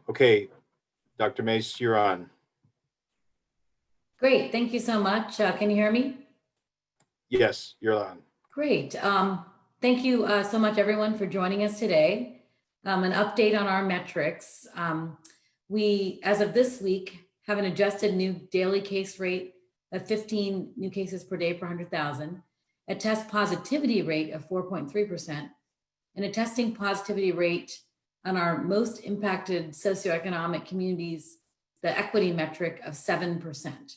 Okay, Dr. Mase, you're on. Great, thank you so much. Can you hear me? Yes, you're on. Great. Thank you so much, everyone, for joining us today. An update on our metrics. We, as of this week, have an adjusted new daily case rate of 15 new cases per day per 100,000, a test positivity rate of 4.3%, and a testing positivity rate on our most impacted socioeconomic communities, the equity metric of 7%.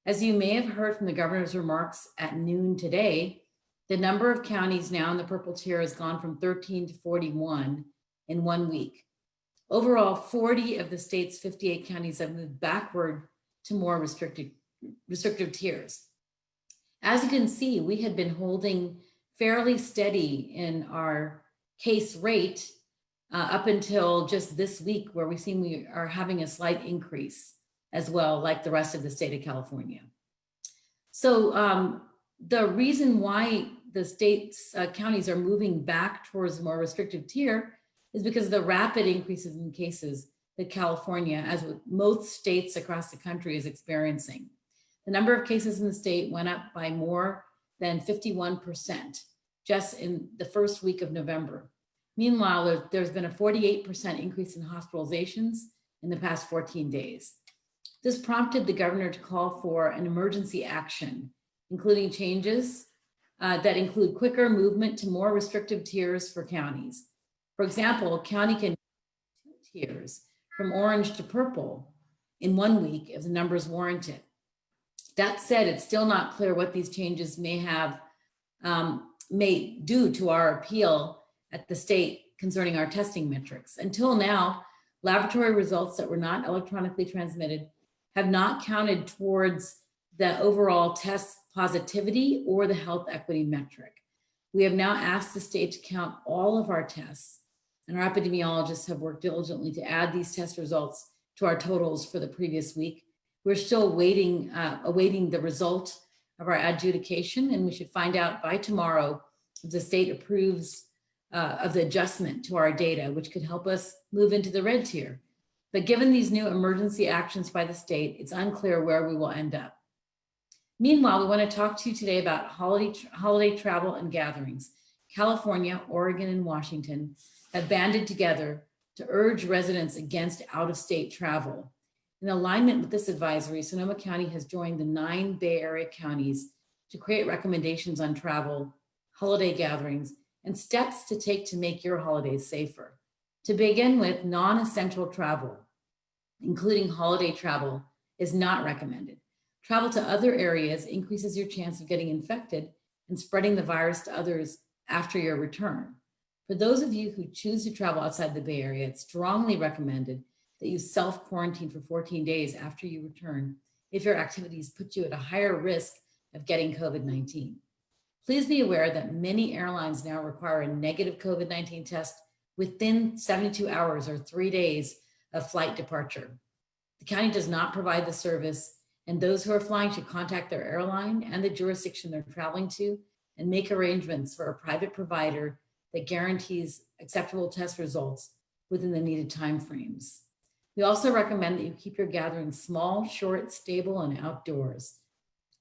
As you may have heard from the governor's remarks at noon today, the number of counties now in the purple tier has gone from 13 to 41 in 1 week. Overall, 40 of the state's 58 counties have moved backward to more restrictive tiers. As you can see, we had been holding fairly steady in our case rate up until just this week, where we are having a slight increase as well, like the rest of the state of California. So the reason why the state's counties are moving back towards a more restrictive tier is because of the rapid increases in cases that California, as with most states across the country, is experiencing. The number of cases in the state went up by more than 51% just in the first week of November. Meanwhile, there's been a 48% increase in hospitalizations in the past 14 days. This prompted the governor to call for an emergency action, including changes that include quicker movement to more restrictive tiers for counties. For example, a county can 2 tiers from orange to purple in 1 week if the numbers warrant it. That said, it's still not clear what these changes may do to our appeal at the state concerning our testing metrics. Until now, laboratory results that were not electronically transmitted have not counted towards the overall test positivity or the health equity metric. We have now asked the state to count all of our tests, and our epidemiologists have worked diligently to add these test results to our totals for the previous week. We're still awaiting the result of our adjudication, and we should find out by tomorrow if the state approves of the adjustment to our data, which could help us move into the red tier. But given these new emergency actions by the state, it's unclear where we will end up. Meanwhile, we want to talk to you today about holiday travel and gatherings. California, Oregon, and Washington have banded together to urge residents against out-of-state travel. In alignment with this advisory, Sonoma County has joined the 9 Bay Area counties to create recommendations on travel, holiday gatherings, and steps to take to make your holidays safer. To begin with, non-essential travel, including holiday travel, is not recommended. Travel to other areas increases your chance of getting infected and spreading the virus to others after your return. For those of you who choose to travel outside the Bay Area, it's strongly recommended that you self-quarantine for 14 days after you return if your activities put you at a higher risk of getting COVID-19. Please be aware that many airlines now require a negative COVID-19 test within 72 hours or 3 days of flight departure. The county does not provide the service, and those who are flying should contact their airline and the jurisdiction they're traveling to and make arrangements for a private provider that guarantees acceptable test results within the needed timeframes. We also recommend that you keep your gatherings small, short, stable, and outdoors.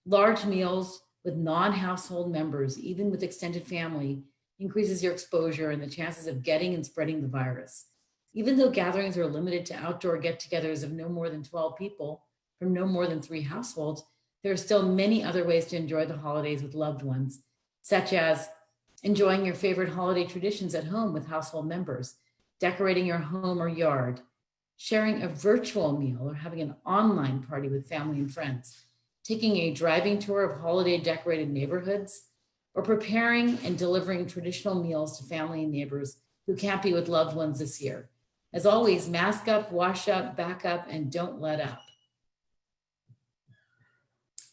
Large meals with non-household members, even with extended family, increases your exposure and the chances of getting and spreading the virus. Even though gatherings are limited to outdoor get-togethers of no more than 12 people from no more than 3 households, there are still many other ways to enjoy the holidays with loved ones, such as enjoying your favorite holiday traditions at home with household members, decorating your home or yard, sharing a virtual meal or having an online party with family and friends, taking a driving tour of holiday decorated neighborhoods, or preparing and delivering traditional meals to family and neighbors who can't be with loved ones this year. As always, mask up, wash up, back up, and don't let up.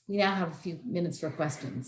We now have a few minutes for questions.